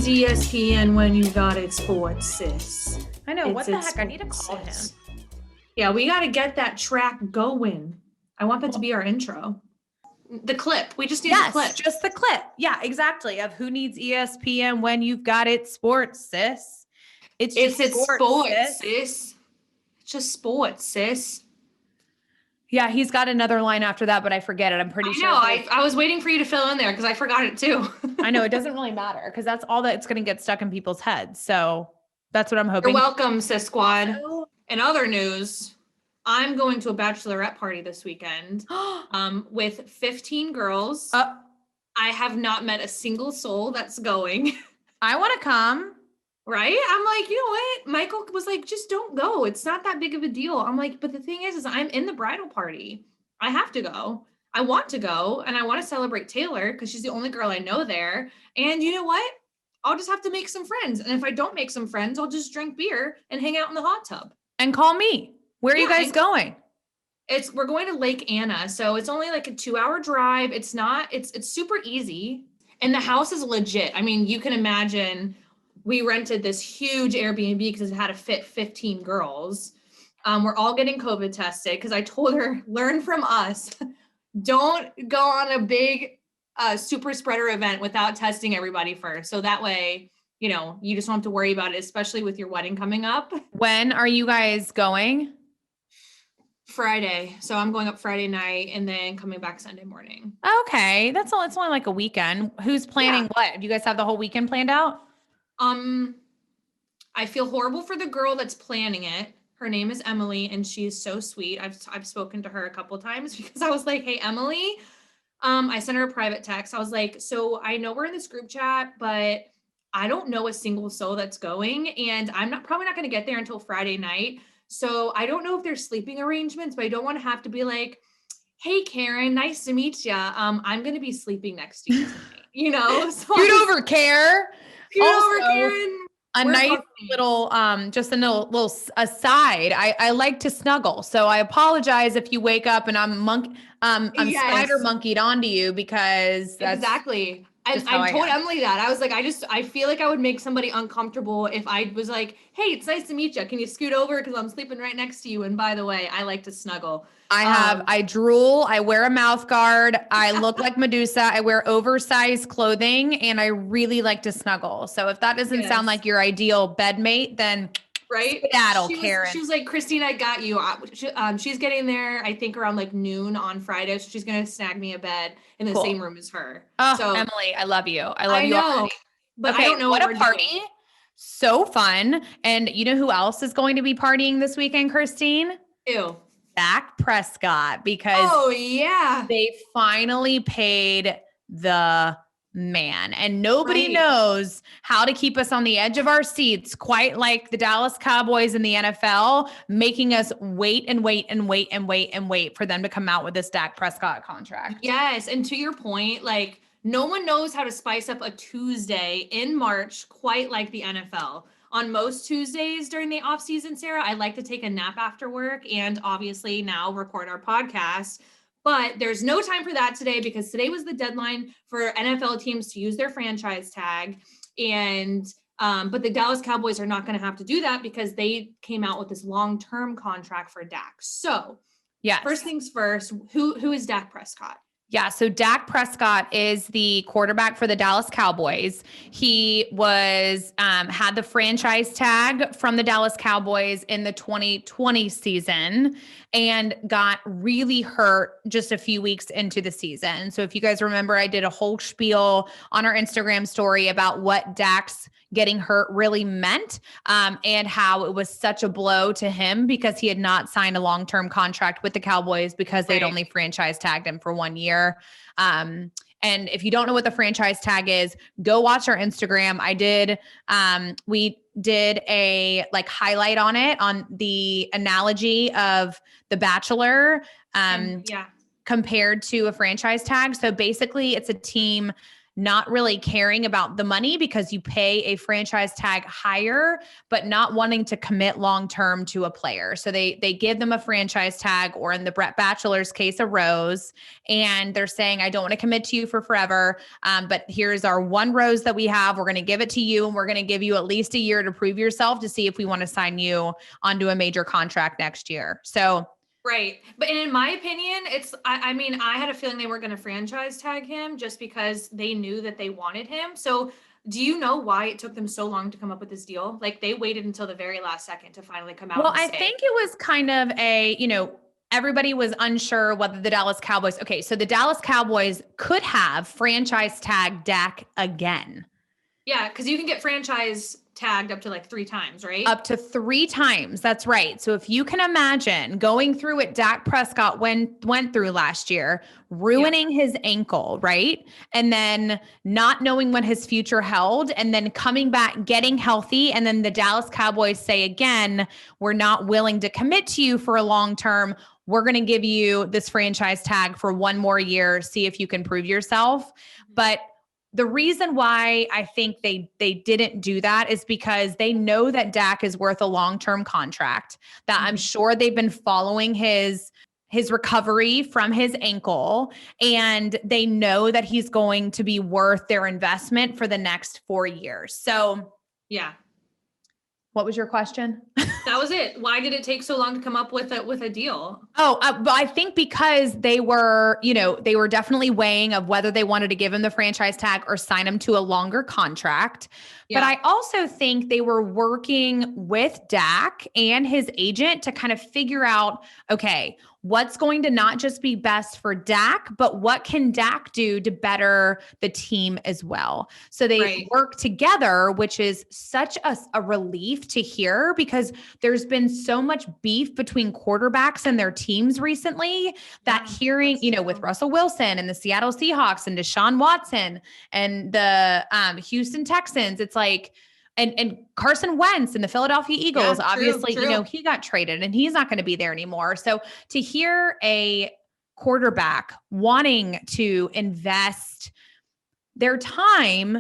needs ESPN when you got it sports, sis? I know. What the heck? I need to call him. Yeah, we got to get that track going. I want that to be our intro. The clip. We just need the clip. Just the clip. Yeah, exactly. Of who needs ESPN when you've got it sports, sis. It's sports, sis. It's just sports, sis. Yeah, he's got another line after that, but I forget it. I'm pretty sure. I was waiting for you to fill in there because I forgot it too. I know. It doesn't really matter because that's all that's going to get stuck in people's heads. So that's what I'm hoping. You're welcome, sis squad. In other news, I'm going to a bachelorette party this weekend with 15 girls. I have not met a single soul that's going. I want to come. Right? I'm like, you know what? Michael was like, just don't go. It's not that big of a deal. I'm like, but the thing is I'm in the bridal party. I have to go. I want to go and I want to celebrate Taylor because she's the only girl I know there. And you know what? I'll just have to make some friends. And if I don't make some friends, I'll just drink beer and hang out in the hot tub. And call me. Where are you guys going? We're going to Lake Anna. So it's only like a 2-hour drive. It's super easy. And the house is legit. I mean, you can imagine we rented this huge Airbnb because it had to fit 15 girls. We're all getting COVID tested because I told her, learn from us. Don't go on a big super spreader event without testing everybody first. So that way, you just don't have to worry about it, especially with your wedding coming up. When are you guys going? Friday. So I'm going up Friday night and then coming back Sunday morning. Okay. It's only like a weekend. Who's planning what? Do you guys have the whole weekend planned out? I feel horrible for the girl that's planning it. Her name is Emily and she is so sweet. I've spoken to her a couple times because I was like, hey, Emily, I sent her a private text. I was like, so I know we're in this group chat, but I don't know a single soul that's going and I'm probably not going to get there until Friday night. So I don't know if there's sleeping arrangements, but I don't want to have to be like, hey, Karen, nice to meet you. I'm going to be sleeping next to you tonight, So Scoot over, Karen. A nice little, just a little aside. I like to snuggle. So I apologize if you wake up and I'm spider monkeyed onto you because that's exactly. I told Emily that. I was like, I feel like I would make somebody uncomfortable if I was like, hey, it's nice to meet you. Can you scoot over? Because I'm sleeping right next to you. And by the way, I like to snuggle. I drool. I wear a mouth guard. I look like Medusa. I wear oversized clothing and I really like to snuggle. So if that doesn't sound like your ideal bedmate, then skedaddle, Karen. She was like, Christine, I got you. She's getting there, I think around like noon on Friday. So she's going to snag me a bed in the same room as her. Oh, so, Emily, I love you. I know, already. But I don't know what a party. Doing. So fun. And you know who else is going to be partying this weekend, Christine? Ew. Dak Prescott, because they finally paid the man and nobody knows how to keep us on the edge of our seats quite like the Dallas Cowboys in the NFL, making us wait and wait and wait and wait and wait for them to come out with this Dak Prescott contract. Yes. And to your point, like no one knows how to spice up a Tuesday in March quite like the NFL. On most Tuesdays during the off season, Sarah, I like to take a nap after work and obviously now record our podcast. But there's no time for that today because today was the deadline for NFL teams to use their franchise tag. And but the Dallas Cowboys are not going to have to do that because they came out with this long-term contract for Dak. So first things first, who is Dak Prescott? Yeah, so Dak Prescott is the quarterback for the Dallas Cowboys. He was had the franchise tag from the Dallas Cowboys in the 2020 season and got really hurt just a few weeks into the season. So if you guys remember, I did a whole spiel on our Instagram story about what Dak's getting hurt really meant and how it was such a blow to him because he had not signed a long-term contract with the Cowboys because they'd only franchise tagged him for 1 year. And if you don't know what the franchise tag is, go watch our Instagram. We did a highlight on it on the analogy of The Bachelor compared to a franchise tag. So basically it's a team not really caring about the money because you pay a franchise tag higher, but not wanting to commit long-term to a player. So they give them a franchise tag, or in the Brett Bachelor's case, a rose, and they're saying, I don't want to commit to you for forever. But here's our one rose that we have. We're going to give it to you, and we're going to give you at least a year to prove yourself to see if we want to sign you onto a major contract next year. So right. But in my opinion, I mean, I had a feeling they weren't going to franchise tag him just because they knew that they wanted him. So do you know why it took them so long to come up with this deal? Like, they waited until the very last second to finally come out. Well, and I say, think it was kind of a, everybody was unsure whether the Dallas Cowboys, okay, so the Dallas Cowboys could have franchise tag Dak again. Yeah, because you can get franchise tagged up to like 3 times, right? Up to 3 times. That's right. So if you can imagine going through what Dak Prescott went through last year, ruining his ankle, right? And then not knowing what his future held, and then coming back, getting healthy. And then the Dallas Cowboys say, again, we're not willing to commit to you for a long term. We're going to give you this franchise tag for 1 more year. See if you can prove yourself. But the reason why I think they didn't do that is because they know that Dak is worth a long-term contract, that I'm sure they've been following his recovery from his ankle, and they know that he's going to be worth their investment for the next 4 years. So yeah. What was your question? That was it. Why did it take so long to come up with a deal? But I think because they were definitely weighing of whether they wanted to give him the franchise tag or sign him to a longer contract. Yeah. But I also think they were working with Dak and his agent to kind of figure out, okay, what's going to not just be best for Dak, but what can Dak do to better the team as well? So they work together, which is such a relief to hear, because there's been so much beef between quarterbacks and their teams recently that hearing, with Russell Wilson and the Seattle Seahawks and Deshaun Watson and the Houston Texans, it's like, and Carson Wentz and the Philadelphia Eagles, obviously, he got traded and he's not going to be there anymore. So to hear a quarterback wanting to invest their time,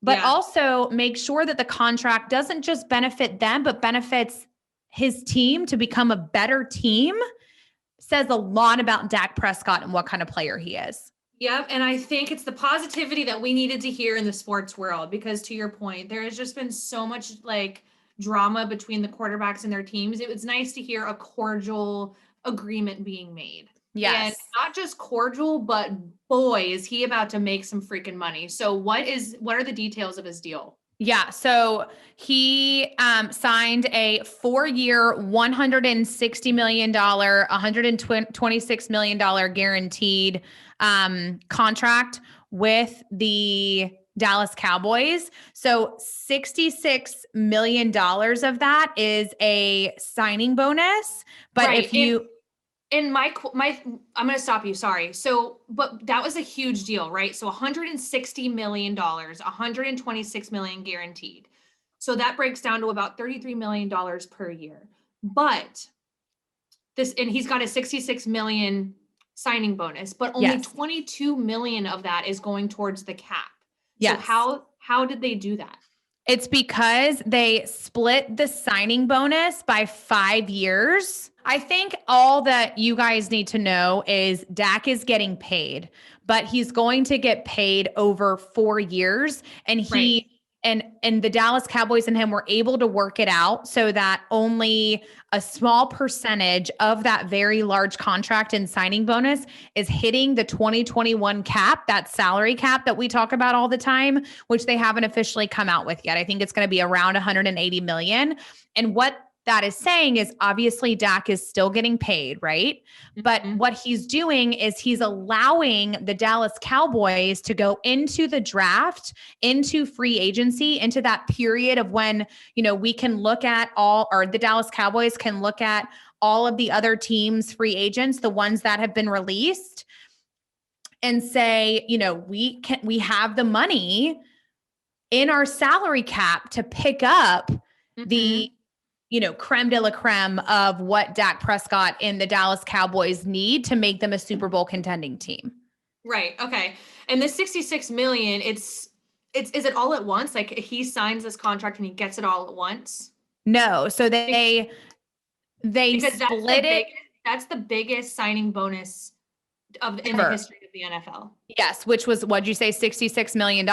but also make sure that the contract doesn't just benefit them, but benefits his team to become a better team, says a lot about Dak Prescott and what kind of player he is. Yep. And I think it's the positivity that we needed to hear in the sports world, because to your point, there has just been so much like drama between the quarterbacks and their teams. It was nice to hear a cordial agreement being made. Yes. And not just cordial, but boy, is he about to make some freaking money. So what are the details of his deal? Yeah. So he signed a 4-year, $160 million, $126 million guaranteed contract with the Dallas Cowboys. So $66 million of that is a signing bonus. But if you... And I'm going to stop you. Sorry. So, but that was a huge deal, right? So $160 million, $126 million guaranteed. So that breaks down to about $33 million per year. But and he's got a $66 million signing bonus, but only $22 million of that is going towards the cap. Yes. So how did they do that? It's because they split the signing bonus by 5 years. I think all that you guys need to know is Dak is getting paid, but he's going to get paid over 4 years. And and the Dallas Cowboys and him were able to work it out so that only a small percentage of that very large contract and signing bonus is hitting the 2021 cap, that salary cap that we talk about all the time, which they haven't officially come out with yet. I think it's going to be around 180 million. And what that is saying is obviously Dak is still getting paid, right? But what he's doing is he's allowing the Dallas Cowboys to go into the draft, into free agency, into that period of when, we can look at the Dallas Cowboys can look at all of the other teams' free agents, the ones that have been released, and say, we have the money in our salary cap to pick up the creme de la creme of what Dak Prescott and the Dallas Cowboys need to make them a Super Bowl contending team. Right. Okay. And the 66 million, is it all at once? Like he signs this contract and he gets it all at once? No, so Be- they Because split it that's the biggest signing bonus in the ever. history of the NFL. Yes, which was, what'd you say, $66 million.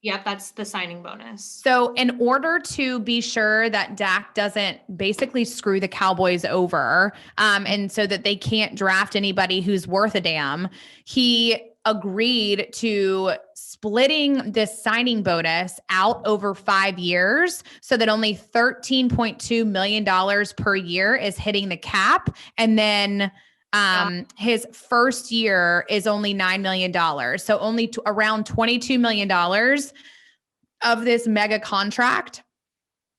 Yep, that's the signing bonus. So in order to be sure that Dak doesn't basically screw the Cowboys over, and so that they can't draft anybody who's worth a damn, he agreed to splitting this signing bonus out over 5 years so that only $13.2 million per year is hitting the cap. And then his first year is only $9 million. So only around $22 million of this mega contract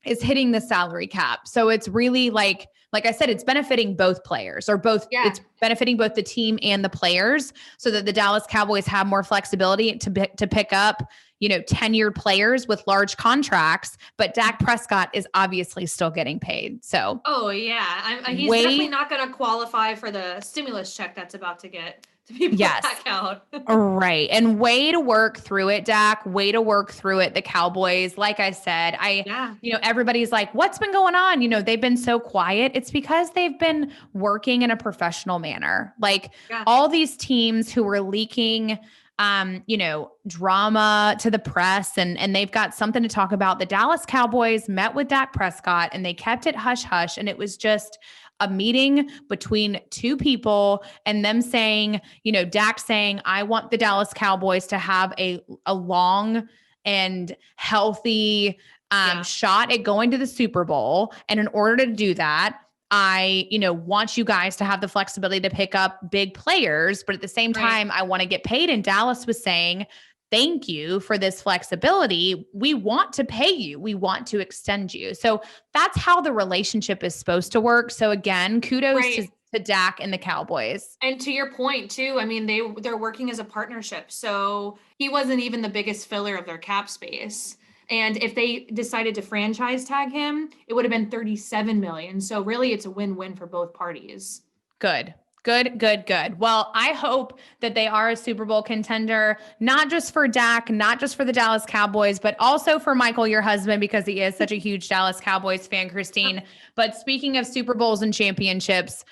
is hitting the salary cap. So it's really like I said, it's benefiting both players or both. Yeah. It's benefiting both the team and the players so that the Dallas Cowboys have more flexibility to pick up, tenured players with large contracts. But Dak Prescott is obviously still getting paid. So, oh yeah, he's definitely not going to qualify for the stimulus check that's about to be put back out. Right. And way to work through it, Dak. Way to work through it. The Cowboys, like I said, everybody's like, what's been going on? They've been so quiet. It's because they've been working in a professional manner. Like all these teams who were leaking, drama to the press and they've got something to talk about. The Dallas Cowboys met with Dak Prescott and they kept it hush hush. And it was just a meeting between two people and them saying, Dak saying, I want the Dallas Cowboys to have a long and healthy shot at going to the Super Bowl. And in order to do that, I, want you guys to have the flexibility to pick up big players, but at the same time, I want to get paid. And Dallas was saying, thank you for this flexibility. We want to pay you. We want to extend you. So that's how the relationship is supposed to work. So again, kudos to Dak and the Cowboys. And to your point too, I mean, they're working as a partnership. So he wasn't even the biggest filler of their cap space. And if they decided to franchise tag him, it would have been 37 million. So really it's a win-win for both parties. Good. Well, I hope that they are a Super Bowl contender, not just for Dak, not just for the Dallas Cowboys, but also for Michael, your husband, because he is such a huge Dallas Cowboys fan, Christine. But speaking of Super Bowls and championships,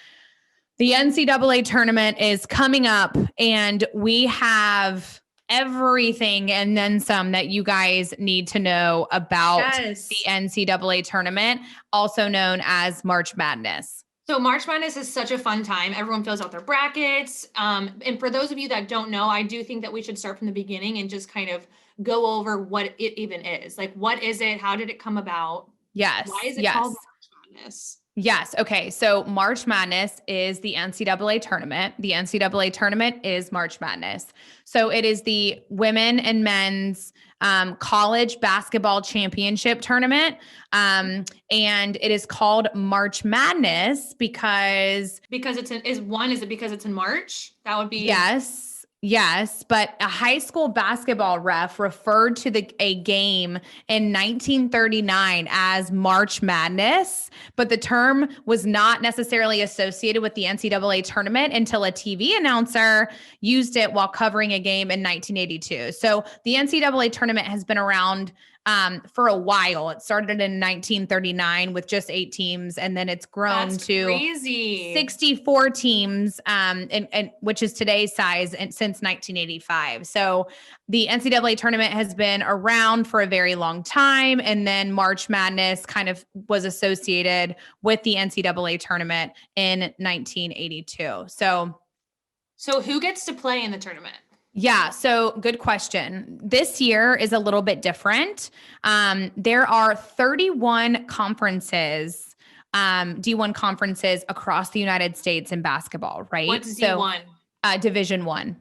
the NCAA tournament is coming up and we have everything and then some that you guys need to know about the NCAA tournament, also known as March Madness. So March Madness is such a fun time. Everyone fills out their brackets. And for those of you that don't know, I do think that we should start from the beginning and just kind of go over what it even is. Like, what is it? How did it come about? Yes. Why is it called March Madness? Yes. Okay. So March Madness is the NCAA tournament. The NCAA tournament is March Madness. So it is the women and men's college basketball championship tournament. And it is called March Madness because is it because it's in March? That would be Yes, but a high school basketball ref referred to a game in 1939 as March Madness, but the term was not necessarily associated with the NCAA tournament until a TV announcer used it while covering a game in 1982. So the NCAA tournament has been around for a while. It started in 1939 with just 8 teams, and then it's grown to 64 teams, and which is today's size, and since 1985. So the NCAA tournament has been around for a very long time, and then March Madness kind of was associated with the NCAA tournament in 1982. So who gets to play in the tournament? Yeah. So good question. This year is a little bit different. There are 31 conferences, D1 conferences across the United States in basketball, right? What's D1? Division 1.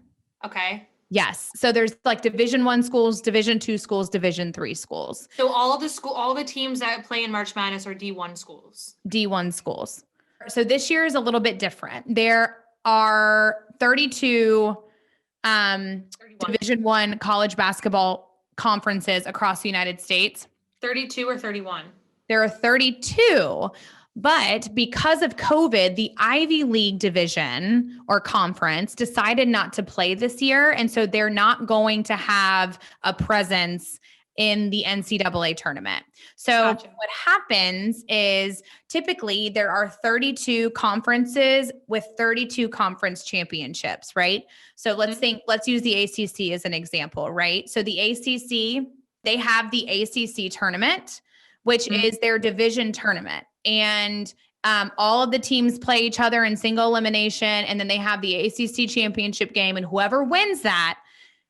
Okay. Yes. So there's like Division 1 schools, Division 2 schools, Division 3 schools. So all the teams that play in March Madness are D1 schools. D1 schools. So this year is a little bit different. There are 32 Division 1 college basketball conferences across the United States. 32 or 31? There are 32. But because of COVID, the Ivy League division or conference decided not to play this year. And so they're not going to have a presence in the NCAA tournament. So Gotcha. what happens is typically there are 32 conferences with 32 conference championships, right? So let's use the ACC as an example, right? So the ACC, they have the ACC tournament, which is their division tournament. And all of the teams play each other in single elimination. And then they have the ACC championship game. And whoever wins that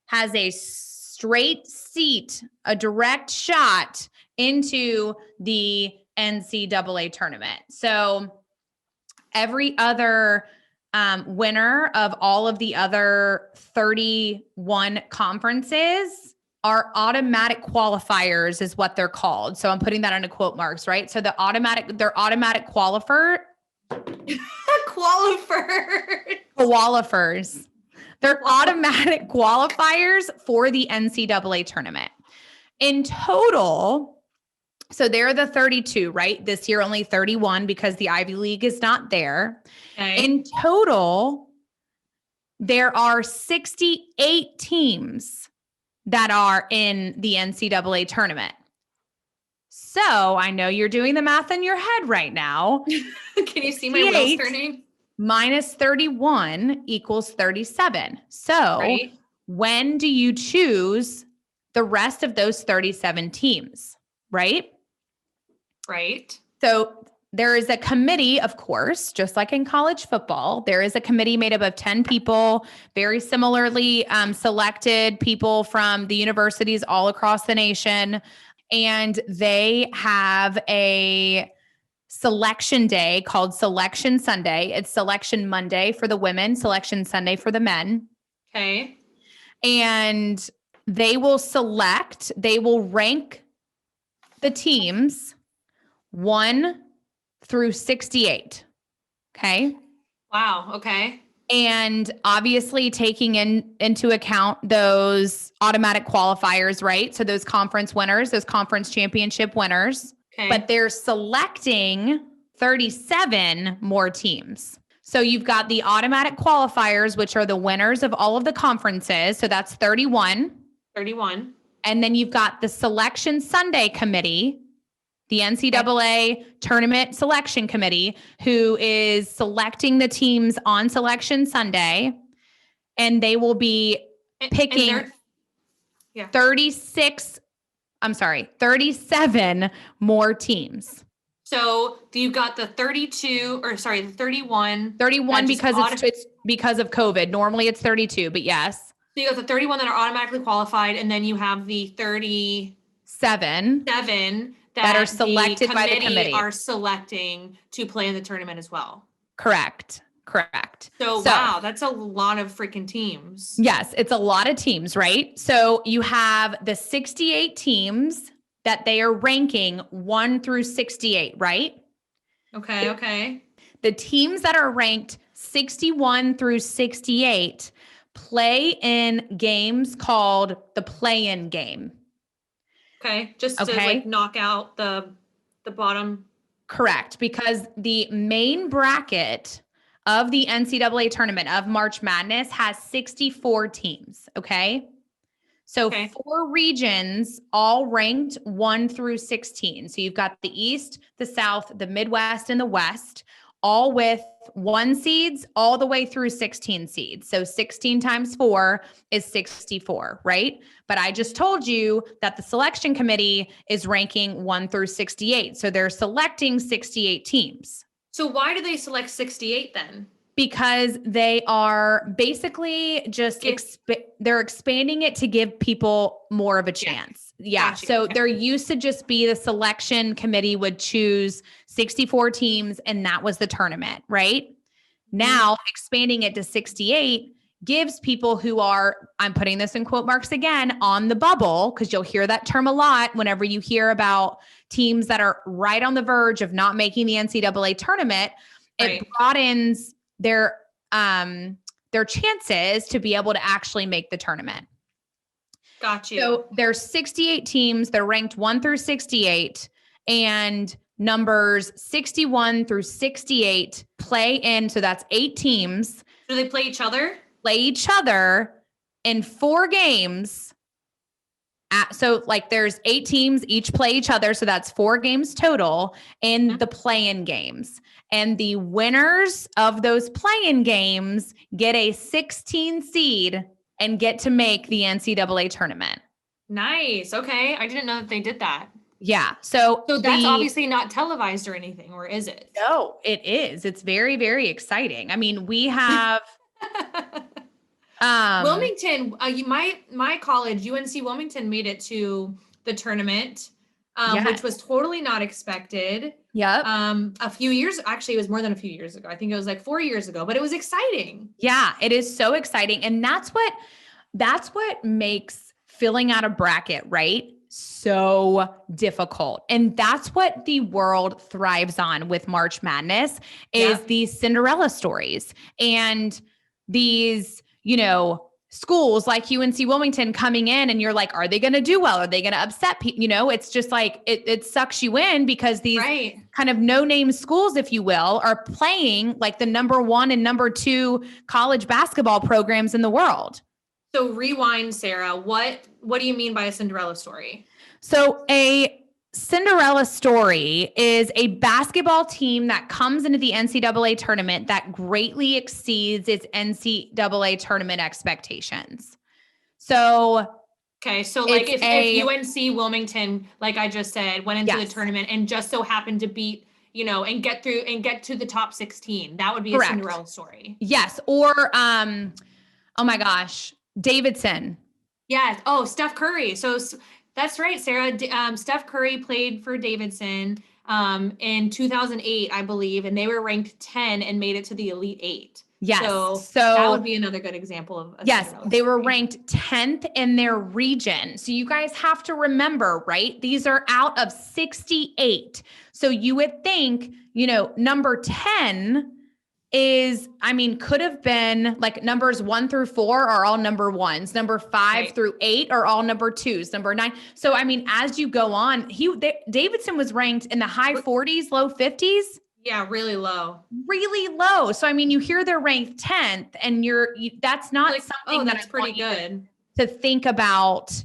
has a straight seat, a direct shot into the NCAA tournament. So every other winner of all of the other 31 conferences are automatic qualifiers is what they're called. So I'm putting that into quote marks, right? So they're automatic qualifiers. They're automatic qualifiers for the NCAA tournament. In total, so they're the 32, right? This year only 31 because the Ivy League is not there. Okay. In total, there are 68 teams that are in the NCAA tournament. So I know you're doing the math in your head right now. Can you see my wheels turning? Minus 31 equals 37. So Right. when do you choose the rest of those 37 teams, right? Right. So there is a committee, of course, just like in college football. There is a committee made up of 10 people, very similarly selected people from the universities all across the nation. And they have a selection day called Selection Sunday. It's Selection Monday for the women, Selection Sunday for the men. Okay. And they will rank the teams 1 through 68. Okay. Wow. Okay. And obviously taking into account those automatic qualifiers, right? So those conference winners, those conference championship winners, Okay. but they're selecting 37 more teams. So you've got the automatic qualifiers, which are the winners of all of the conferences. So that's 31. 31. And then you've got the Selection Sunday Committee, the NCAA Tournament Selection Committee, who is selecting the teams on Selection Sunday. And they will be picking 37 more teams. So you've got the 31. 31 because it's because of COVID. Normally it's 32, but yes. So you got the 31 that are automatically qualified, and then you have the 37 that are selected by the committee are selecting to play in the tournament as well. Correct. So wow, that's a lot of freaking teams. Yes, it's a lot of teams, right? So you have the 68 teams that they are ranking 1 through 68, right? Okay. The teams that are ranked 61 through 68 play in games called the play-in game. Okay, just to like knock out the bottom. Correct, because the main bracket of the NCAA tournament of March Madness has 64 teams, okay? So 4 regions all ranked 1 through 16. So you've got the East, the South, the Midwest, and the West, all with 1 seeds all the way through 16 seeds. So 16 times 4 is 64, right? But I just told you that the selection committee is ranking 1 through 68. So they're selecting 68 teams. So why do they select 68 then? Because they are basically just they're expanding it to give people more of a chance. Yeah. Gotcha. So there used to just be the selection committee would choose 64 teams and that was the tournament, right? Now expanding it to 68 gives people who are, I'm putting this in quote marks again, on the bubble, because you'll hear that term a lot whenever you hear about teams that are right on the verge of not making the NCAA tournament. It broadens their chances to be able to actually make the tournament. Got you. So there's 68 teams. They're ranked 1 through 68. And numbers 61 through 68 play in. So that's 8 teams. Do they play each other? Play each other in 4 games. So like there's 8 teams, each play each other. So that's 4 games total in the play-in games. And the winners of those play-in games get a 16 seed and get to make the NCAA tournament. Nice. Okay. I didn't know that they did that. Yeah. So that's obviously not televised or anything, or is it? No, it is. It's very, very exciting. I mean, we have Wilmington, my college, UNC Wilmington, made it to the tournament, which was totally not expected. Yep. A few years, actually, it was more than a few years ago. I think it was like 4 years ago, but it was exciting. Yeah, it is so exciting. And that's what makes filling out a bracket, right? So difficult. And that's what the world thrives on with March Madness is these Cinderella stories and these, schools like UNC Wilmington coming in and you're like, are they going to do well? Are they going to upset people? It's just like, it sucks you in because these kind of no-name schools, if you will, are playing like the number 1 and number 2 college basketball programs in the world. So rewind, Sarah, what do you mean by a Cinderella story? So a Cinderella story is a basketball team that comes into the NCAA tournament that greatly exceeds its NCAA tournament expectations. So, okay. So like if UNC Wilmington, like I just said, went into the tournament and just so happened to beat, and get to the top 16, that would be a Cinderella story. Yes. Or, oh my gosh, Davidson. Yes. Oh, Steph Curry. So that's right, Sarah. Steph Curry played for Davidson in 2008, I believe, and they were ranked 10 and made it to the Elite 8. Yes. So that would be another good example of a Cinderella they were story. ranked 10th in their region. So you guys have to remember, right? These are out of 68. So you would think, number 10 could have been like numbers 1 through 4 are all number 1s. Number 5 through 8 are all number 2s. Number 9. So, as you go on, Davidson was ranked in the high 40s, low 50s. Yeah. Really low. Really low. So, you hear they're ranked 10th and that's not like, something that's pretty good to think about.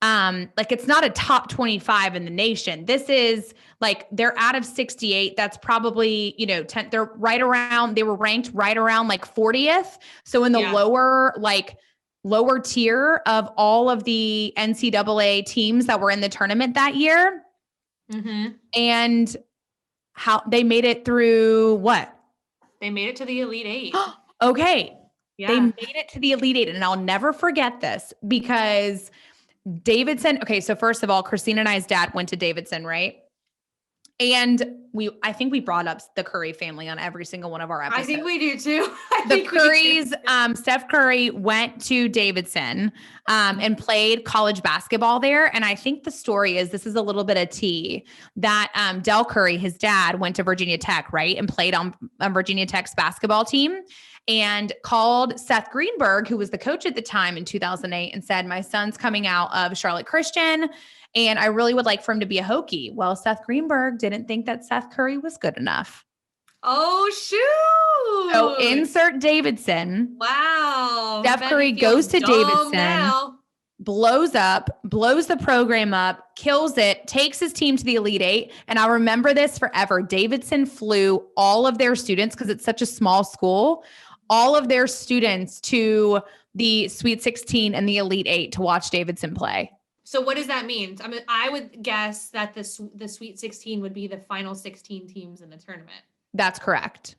It's not a top 25 in the nation. This is like, they're out of 68. That's probably, 10, they were ranked right around like 40th. So in the lower tier of all of the NCAA teams that were in the tournament that year. Mm-hmm. And how they made it through what? They made it to the Elite 8. Okay. Yeah. They made it to the Elite 8. And I'll never forget this because Davidson. Okay. So first of all, Christina and I's dad went to Davidson, right? And I think we brought up the Curry family on every single one of our episodes. I think we do too. The Currys, Steph Curry went to Davidson and played college basketball there. And I think the story is, this is a little bit of tea, that Del Curry, his dad, went to Virginia Tech, right? And played on Virginia Tech's basketball team. And called Seth Greenberg, who was the coach at the time in 2008, and said, my son's coming out of Charlotte Christian, and I really would like for him to be a Hokie. Well, Seth Greenberg didn't think that Seth Curry was good enough. Oh, shoot. So insert Davidson. Wow. Steph Curry goes to Davidson, blows the program up, kills it, takes his team to the Elite 8. And I'll remember this forever. Davidson flew all of their students, because it's such a small school, all of their students to the Sweet 16 and the Elite 8 to watch Davidson play. So what does that mean? I would guess that the Sweet 16 would be the final 16 teams in the tournament. That's correct.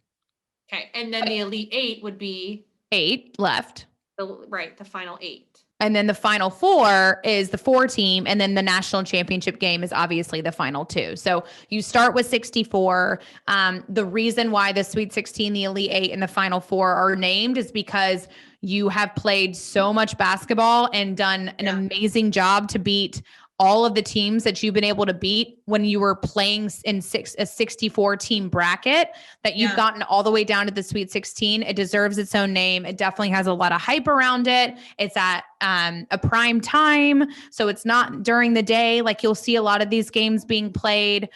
Okay. And then the Elite 8 would be 8 left. The final 8. And then the final 4 is the 4 team. And then the national championship game is obviously the final 2. So you start with 64. The reason why the Sweet 16, the Elite 8, and the final 4 are named is because you have played so much basketball and done an amazing job to beat all of the teams that you've been able to beat when you were playing in a 64 team bracket, that you've gotten all the way down to the Sweet 16. It deserves its own name. It definitely has a lot of hype around it. It's at a prime time, so it's not during the day like you'll see a lot of these games being played.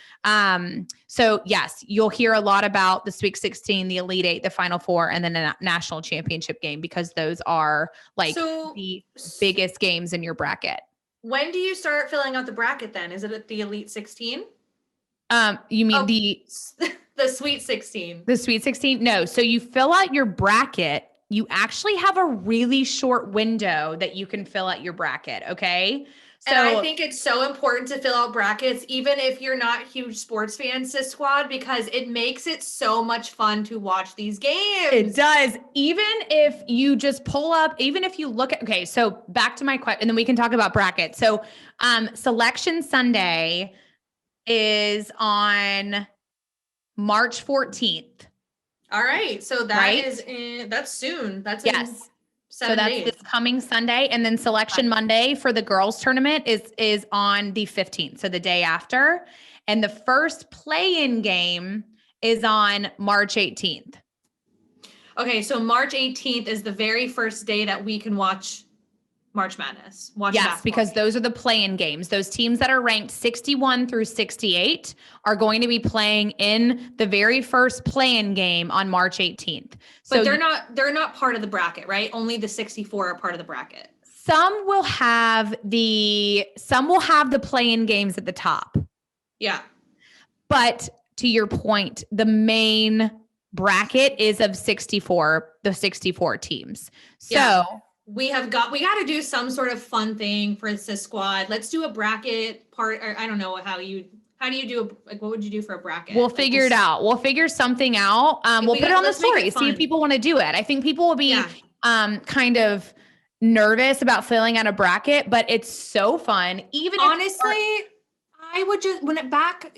So yes, you'll hear a lot about the Sweet 16, the Elite Eight, the Final Four, and then the national championship game, because those are like the biggest games in your bracket. When do you start filling out the bracket then? Is it at the Elite 16? You mean the Sweet 16? The Sweet 16? No. So you fill out your bracket. You actually have a really short window that you can fill out your bracket. Okay. So, and I think it's so important to fill out brackets, even if you're not huge sports fans, Sis Squad, because it makes it so much fun to watch these games. It does. Even if you just pull up, even if you look at, okay, so back to my question, and then we can talk about brackets. So Selection Sunday is on March 14th. All right. So that's soon. That's in 7 days. This coming Sunday. And then Selection Monday for the girls tournament is on the 15th. So the day after. And the first play-in game is on March 18th. Okay. So March 18th is the very first day that we can watch March Madness. Yes, because those are the play-in games. Those teams that are ranked 61 through 68 are going to be playing in the very first play-in game on March 18th. So they're not part of the bracket, right? Only the 64 are part of the bracket. Some will have the play-in games at the top. Yeah. But to your point, the main bracket is of 64, the 64 teams. So yeah. We got to do some sort of fun thing for the Squad. Let's do a bracket part. Or I don't know how do you do what would you do for a bracket? We'll figure it out. We'll figure something out. We'll put it on the story. See if people want to do it. I think people will be kind of nervous about filling out a bracket, but it's so fun. Even honestly, I would just back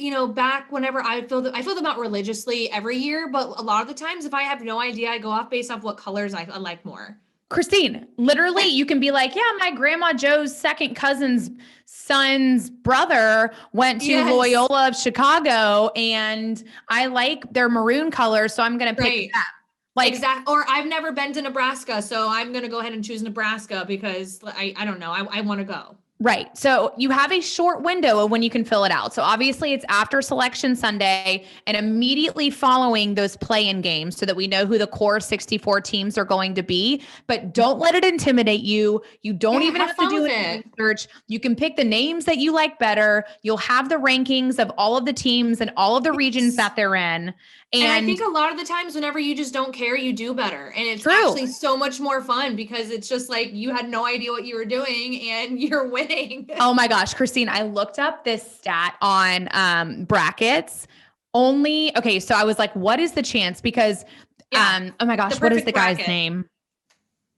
whenever I fill them out religiously every year, but a lot of the times if I have no idea, I go off based off what colors I like more. Christine, literally, you can be like, yeah, my grandma Joe's second cousin's son's brother went to Loyola of Chicago, and I like their maroon color, so I'm going to pick that. Like exactly. Or I've never been to Nebraska, so I'm going to go ahead and choose Nebraska because I don't know. I want to go. Right. So you have a short window of when you can fill it out. So obviously it's after Selection Sunday and immediately following those play-in games so that we know who the core 64 teams are going to be. But don't let it intimidate you. You don't even have to do any research. You can pick the names that you like better. You'll have the rankings of all of the teams and all of the regions that they're in. And I think a lot of the times whenever you just don't care, you do better. And it's actually so much more fun because it's just like you had no idea what you were doing and you're winning. Oh my gosh, Christine, I looked up this stat on brackets. Okay, so I was like, what is the chance? Because, oh my gosh, what is the guy's name?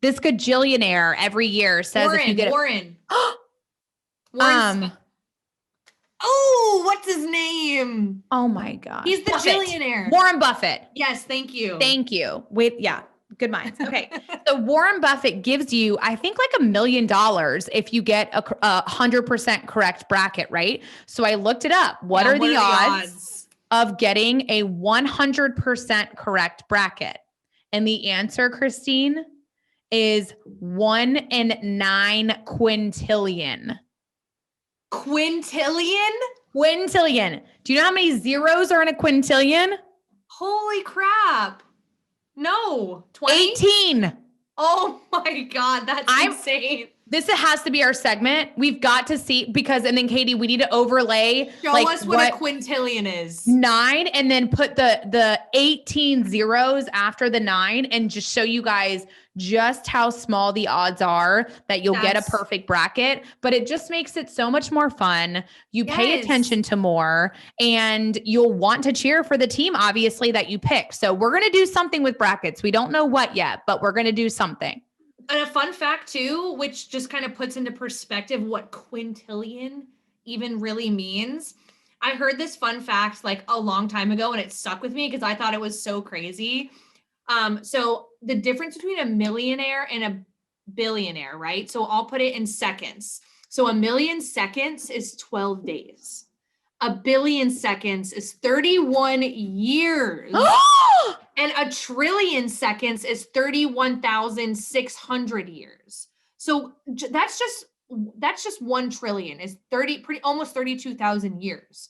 This gajillionaire every year says if you get Warren. Oh, what's his name? Oh my God. He's the billionaire. Warren Buffett. Yes, thank you. Thank you. Good minds. Okay. So Warren Buffett gives you, I think like $1 million if you get a 100% correct bracket, right? So I looked it up. What are the odds of getting a 100% correct bracket? And the answer, Christine, is 1 in 9 quintillion. Quintillion? Quintillion. Do you know how many zeros are in a quintillion? Holy crap. No. 20? 18. Oh my God. That's insane. This has to be our segment. We've got to see and then Katie, we need to overlay. Show us what a quintillion is. 9 and then put the 18 zeros after the 9 and just show you guys just how small the odds are that you'll get a perfect bracket, but it just makes it so much more fun. You pay attention to more and you'll want to cheer for the team, obviously, that you pick. So we're going to do something with brackets. We don't know what yet, but we're going to do something. And a fun fact too, which just kind of puts into perspective what quintillion even really means. I heard this fun fact like a long time ago and it stuck with me because I thought it was so crazy. So the difference between a millionaire and a billionaire, right? So I'll put it in seconds. So 1,000,000 seconds is 12 days. 1,000,000,000 seconds is 31 years. And 1,000,000,000,000 seconds is 31,600 years. So that's just 1,000,000,000,000 is almost 32,000 years.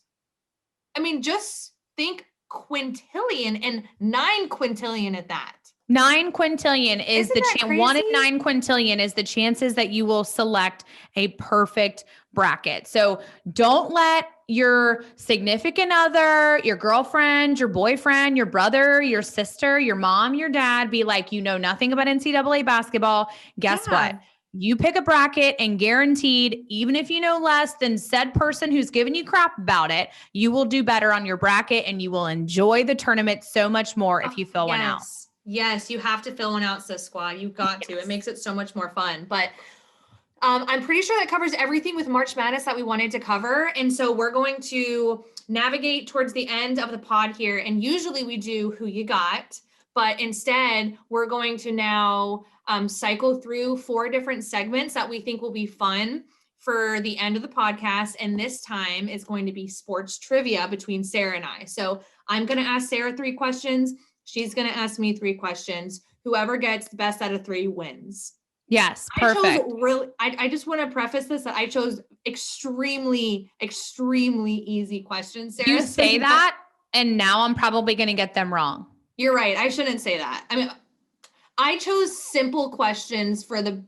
I mean, just think quintillion and 9 quintillion at that. 9 quintillion is Isn't that crazy? 1 in 9 quintillion is the chances that you will select a perfect bracket. So don't let your significant other, your girlfriend, your boyfriend, your brother, your sister, your mom, your dad be like, you know nothing about NCAA basketball. Guess what? You pick a bracket and guaranteed, even if you know less than said person who's giving you crap about it, you will do better on your bracket and you will enjoy the tournament so much more if you fill one out. Yes, you have to fill one out, Sis Squad. You've got to. It makes it so much more fun. But I'm pretty sure that covers everything with March Madness that we wanted to cover. And so we're going to navigate towards the end of the pod here. And usually we do Who You Got, but instead we're going to now cycle through 4 different segments that we think will be fun for the end of the podcast. And this time is going to be sports trivia between Sarah and I. So I'm going to ask Sarah 3 questions. She's going to ask me 3 questions. Whoever gets the best out of 3 wins. Yes, perfect. I just want to preface this that I chose extremely, extremely easy questions, Sarah. You say that, and now I'm probably going to get them wrong. You're right. I shouldn't say that. I mean, I chose simple questions for the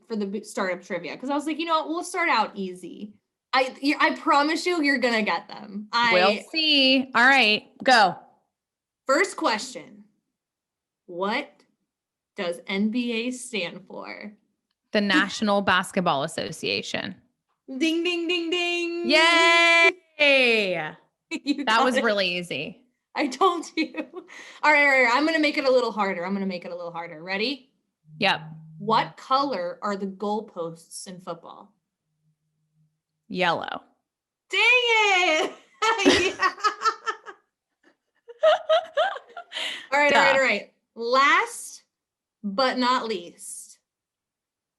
startup trivia because I was like, you know what, we'll start out easy. I promise you're going to get them. We'll see. All right, go. First question. What does NBA stand for? The National Basketball Association. Ding, ding, ding, ding. Yay. That was really easy. I told you. All right. I'm going to make it a little harder. Ready? Yep. What color are the goalposts in football? Yellow. Dang it. All right. Last but not least,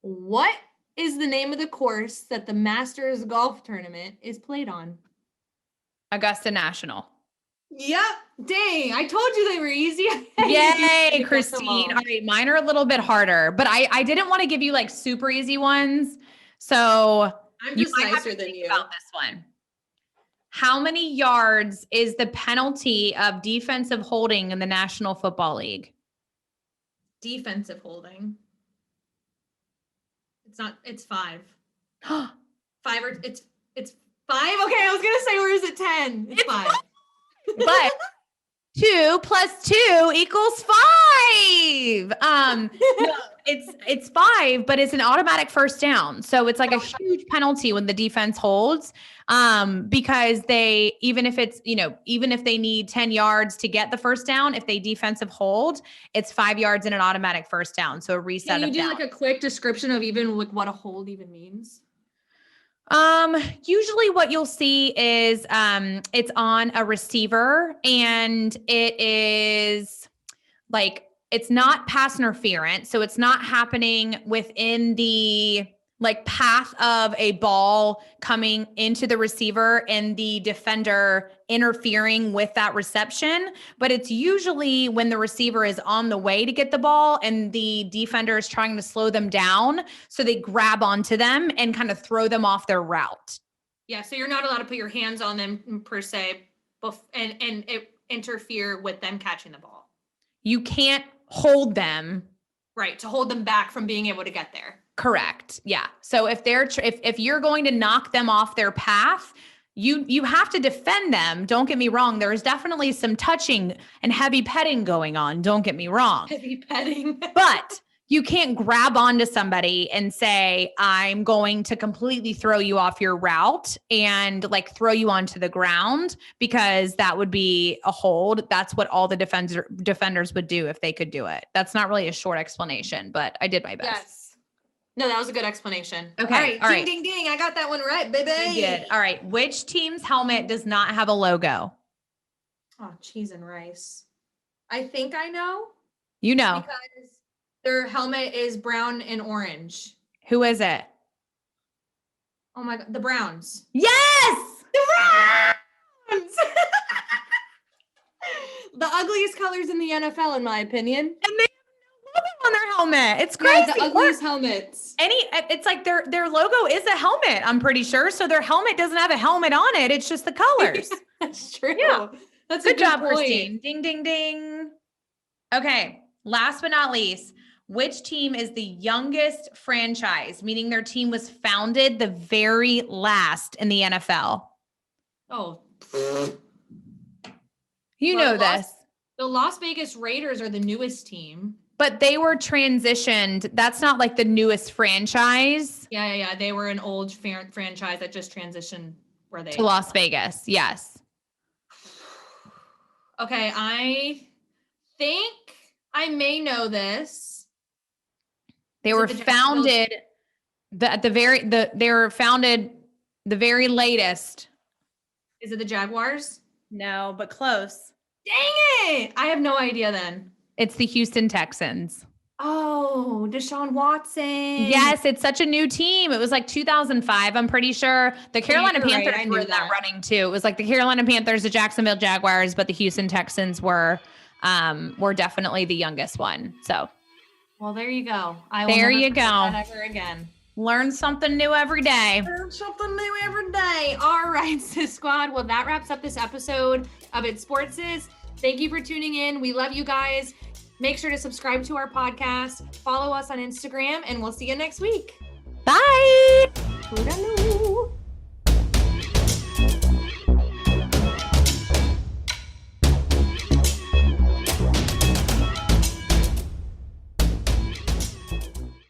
what is the name of the course that the Masters Golf Tournament is played on? Augusta National. Yep. Dang. I told you they were easy. Yay, Christine. All right. Mine are a little bit harder, but I didn't want to give you like super easy ones. So I'm just nicer than you. About this one. How many yards is the penalty of defensive holding in the National Football League? Defensive holding. It's 5. 5 or it's 5. Okay, I was gonna say, where is it 10? It's 5. But 2 + 2 = 5. No, it's 5, but it's an automatic first down. So it's like a huge penalty when the defense holds. Because even if they need 10 yards to get the first down, if they defensive hold, it's 5 yards and an automatic first down. So a reset. Can you do like a quick description of even like what a hold even means? Usually what you'll see is, it's on a receiver and it is like, it's not pass interference. So it's not happening within the like path of a ball coming into the receiver and the defender interfering with that reception. But it's usually when the receiver is on the way to get the ball and the defender is trying to slow them down. So they grab onto them and kind of throw them off their route. Yeah. So you're not allowed to put your hands on them per se and interfere with them catching the ball. You can't hold them. Right. To hold them back from being able to get there. Correct. Yeah. So if you're going to knock them off their path, you have to defend them. Don't get me wrong. There's definitely some touching and heavy petting going on. Don't get me wrong. Heavy petting. But you can't grab onto somebody and say, I'm going to completely throw you off your route and like throw you onto the ground, because that would be a hold. That's what all the defenders would do if they could do it. That's not really a short explanation, but I did my best. Yes. No, that was a good explanation. Okay. All right. Ding, ding, ding. I got that one right, baby. You did. All right. Which team's helmet does not have a logo? Oh, cheese and rice. I think I know. You know. Because their helmet is brown and orange. Who is it? Oh my God, the Browns. Yes! The Browns! The ugliest colors in the NFL, in my opinion. And they have no logo on their helmet. It's Yeah, crazy. the ugliest helmets. It's like their logo is a helmet, I'm pretty sure. So their helmet doesn't have a helmet on it. It's just the colors. That's true. Yeah. That's Good a good job, point. Christine. Ding, ding, ding. Okay. Last but not least, which team is the youngest franchise, meaning their team was founded the very last in the NFL? Oh. You Well, know this. The Las Vegas Raiders are the newest team. But they were transitioned. That's not like the newest franchise. Yeah. They were an old franchise that just transitioned where they to Las Vegas. Yes. Okay, I think I may know this. They were founded they were founded the very latest. Is it the Jaguars? No, but close. Dang it! I have no idea then. It's the Houston Texans. Oh, Deshaun Watson. Yes, it's such a new team. It was like 2005, I'm pretty sure. The Carolina Panthers were in that running too. It was like the Carolina Panthers, the Jacksonville Jaguars, but the Houston Texans were definitely the youngest one. So, well, there you go. There you go. That ever again. Learn something new every day. Learn something new every day. All right, Sis Squad. Well, that wraps up this episode of It's Sports Is. Thank you for tuning in. We love you guys. Make sure to subscribe to our podcast, follow us on Instagram, and we'll see you next week. Bye. Toodaloo.